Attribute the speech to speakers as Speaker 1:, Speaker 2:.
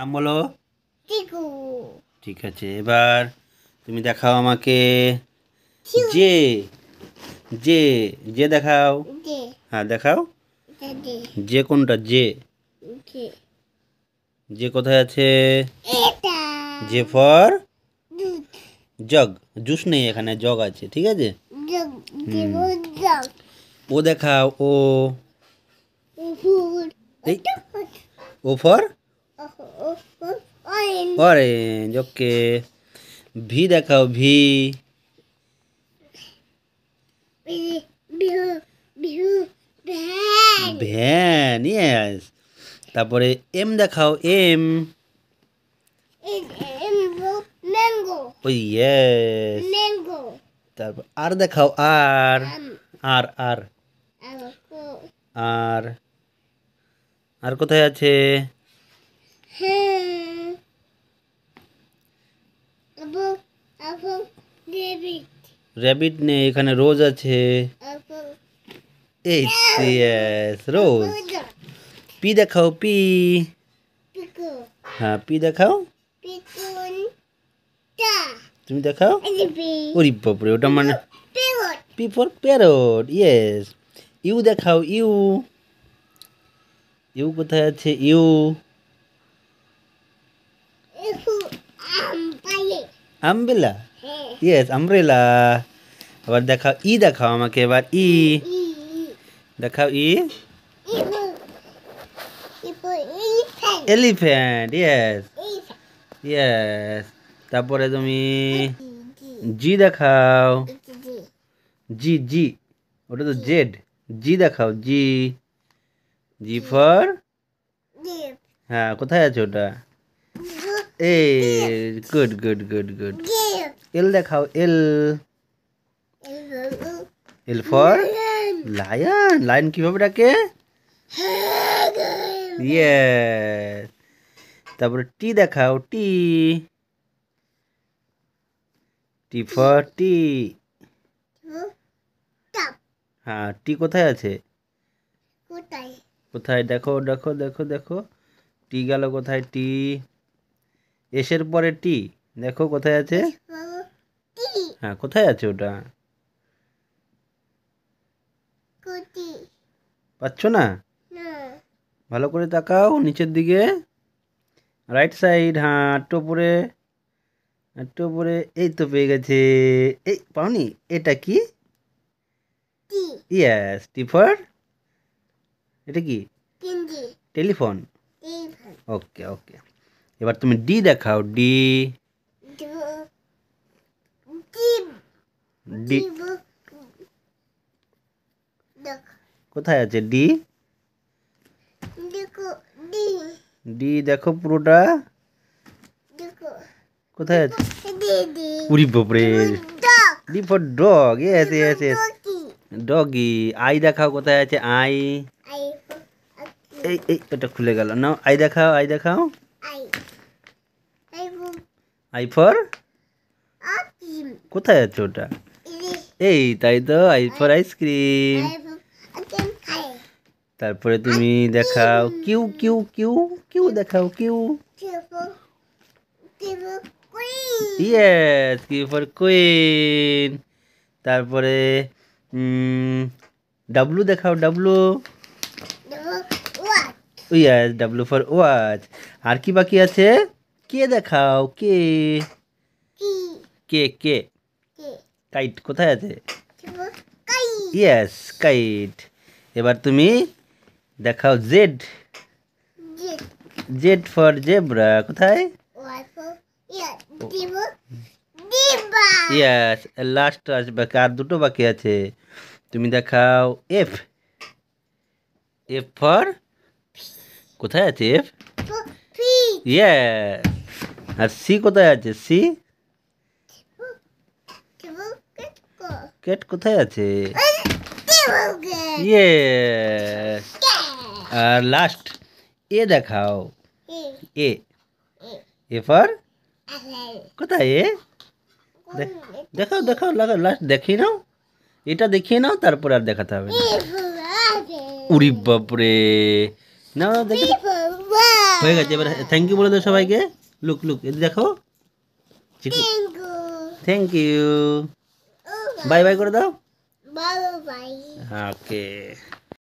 Speaker 1: নাম বলো।
Speaker 2: টিকু।
Speaker 1: ঠিক আছে, এবার তুমি দেখাও আমাকে।
Speaker 2: ছিউ।
Speaker 1: যে যে যে দেখাও।
Speaker 2: যে
Speaker 1: হ্যাঁ দেখাও।
Speaker 2: যে
Speaker 1: যে কোনটা? যে
Speaker 2: যে
Speaker 1: যে কোথায় আছে?
Speaker 2: এটা
Speaker 1: যে ফর
Speaker 2: দুধ
Speaker 1: জগ। জুস নেই এখানে, জগ আছে, ঠিক আছে।
Speaker 2: জগ
Speaker 1: হুম।
Speaker 2: জগ
Speaker 1: ও দেখাও। ও
Speaker 2: ফুল
Speaker 1: এই O for
Speaker 2: orange
Speaker 1: orange. Okay. V দেখাও। ভি
Speaker 2: বিহু বিহু ভ্যান
Speaker 1: ভ্যান। ইয়েস। তারপরে এম দেখাও। এম
Speaker 2: ম্যাঙ্গো
Speaker 1: ও ইয়েস।
Speaker 2: ম্যাঙ্গো
Speaker 1: তারপর আর দেখাও। আর
Speaker 2: আম
Speaker 1: আর আর
Speaker 2: আপেল
Speaker 1: আর আর কোথায় আছে?
Speaker 2: হ্যাঁ আপেল আপেল ডেভিড
Speaker 1: র্যাবিট নেই এখানে, রোজ আছে।
Speaker 2: আপেল
Speaker 1: এই ইয়েস, রোজ। পি দেখাও। পি
Speaker 2: পিকো
Speaker 1: হ্যাঁ পি দেখাও।
Speaker 2: পিকুন টা
Speaker 1: তুমি দেখাও।
Speaker 2: এলিপি
Speaker 1: ওরে বাপরে, ওটা মানে
Speaker 2: পিকট
Speaker 1: P for parrot. Yes. U দেখাও। ইউ ইউ কোথায় আছে? ইউ
Speaker 2: এফু পাইলে
Speaker 1: আমব্রেলা।
Speaker 2: হ্যাঁ
Speaker 1: ইয়েস, আমব্রেলা। আবার দেখাও। ই দেখাও আমাকে এবার। ই
Speaker 2: ই
Speaker 1: দেখাও। ই
Speaker 2: ইফু ইফু ইফ্যান
Speaker 1: এলিফ্যান্ট। ইয়েস
Speaker 2: ইফ্যান
Speaker 1: ইয়েস। তারপরে তুমি
Speaker 2: জি
Speaker 1: জি দেখাও।
Speaker 2: জি
Speaker 1: জি জি ওটা তো জেড। জি দেখাও। জি জি ফর
Speaker 2: ডিপ
Speaker 1: হ্যাঁ, কোথায় আছে ওটা? এই গুড গুড গুড গুড।
Speaker 2: ডিপ
Speaker 1: এল দেখাও। L
Speaker 2: L
Speaker 1: L for lion. Lion কিভাবে ডাকে? ইয়েস। তারপরে টি দেখাও। টি টি ফর টি।
Speaker 2: টপ
Speaker 1: হ্যাঁ টি কোথায় আছে?
Speaker 2: কোথায়
Speaker 1: কোথায়? দেখো দেখো দেখো দেখো। টি গেল কোথায়? টি এসের পরে টি দেখো কোথায় আছে?
Speaker 2: টি
Speaker 1: হ্যাঁ কোথায় আছে ওটা?
Speaker 2: কুটি
Speaker 1: পাচ্ছ না?
Speaker 2: না
Speaker 1: ভালো করে তাকাও নিচের দিকে। Right side. হ্যাঁ একটু উপরে, একটু উপরে। এই তো পেয়ে গেছে। এই পাওনি? এটা কি?
Speaker 2: টি
Speaker 1: ইয়েস, টি ফর এটা কি?
Speaker 2: তিনজি
Speaker 1: টেলিফোন।
Speaker 2: টিফন
Speaker 1: ওকে ওকে। এবার তুমি ডি দেখাও। ডি
Speaker 2: ডিব
Speaker 1: ডি
Speaker 2: ডিব দেখ
Speaker 1: কোথায় আছে? ডি
Speaker 2: দেখো ডি
Speaker 1: ডি দেখো পুরোটা।
Speaker 2: দেখো
Speaker 1: কোথায় আছে?
Speaker 2: ডি ডি
Speaker 1: উরি বাপরে।
Speaker 2: Dog
Speaker 1: D for dog. Yes yes yes.
Speaker 2: Doggy
Speaker 1: doggy. I দেখাও কোথায় আছে? আই
Speaker 2: আই
Speaker 1: এই এই এটা খুলে গেল না। আই দেখাও। আই দেখাও।
Speaker 2: আই আই
Speaker 1: আই ফর
Speaker 2: আকিম
Speaker 1: কোথায় আছে ওটা?
Speaker 2: ইলি
Speaker 1: এই তাই তো, আই ফর আইসক্রিম।
Speaker 2: আই আকিম খাই
Speaker 1: তারপরে তুমি দেখাও। কিউ কিউ কিউ কিউ দেখাও। কিউ
Speaker 2: টিফো টিফো queen
Speaker 1: yes, Q for queen. তারপরে ডাব্লু দেখাও। ডাব্লু
Speaker 2: দেখো ওয়াট
Speaker 1: ইয়েস, ডাব্লু ফর ওয়াচ। আর কি বাকি আছে? কে দেখাও। কে
Speaker 2: কি
Speaker 1: কে কে
Speaker 2: কে
Speaker 1: কাইট কোথায় আছে?
Speaker 2: টিফো কাই
Speaker 1: ইয়েস, কাইট। এবার তুমি দেখাও। Z
Speaker 2: G
Speaker 1: Z for zebra কোথায়?
Speaker 2: ওয়াট ফো ইয়া টিফো ডিবা
Speaker 1: ইয়েস। লাস্ট আসবে, আর দুটো বাকি আছে। তুমি দেখাও। এফ এফ ফর কোথায় আছে? এফ
Speaker 2: ফো ফি
Speaker 1: ইয়েস। আর সি কোথায় আছে? সি
Speaker 2: টিফো কেটকো
Speaker 1: ক্যাট কোথায় আছে?
Speaker 2: টিফো গে
Speaker 1: ইয়েস। আর লাস্ট এ দেখাও।
Speaker 2: ই
Speaker 1: এ
Speaker 2: ই
Speaker 1: এ ফর
Speaker 2: আসল
Speaker 1: কোথায়? এ দেখাও দেখাও লাগা লাস্ট দেখিয়ে নাও। এটা দেখিয়ে নাও, তারপর আর দেখাতে হবে না।
Speaker 2: টিফো আসল
Speaker 1: উরি বাপরে। নাও দেখি।
Speaker 2: টিফো ওয়াট
Speaker 1: হয়ে গেছে, এবার থ্যাংক ইউ বলে দাও সবাইকে। লুক লুক এদিকে দেখো, Chiku
Speaker 2: Tingu.
Speaker 1: Thank you,
Speaker 2: Oh,
Speaker 1: bye bye করে দাও।
Speaker 2: bye bye.
Speaker 1: ওকে।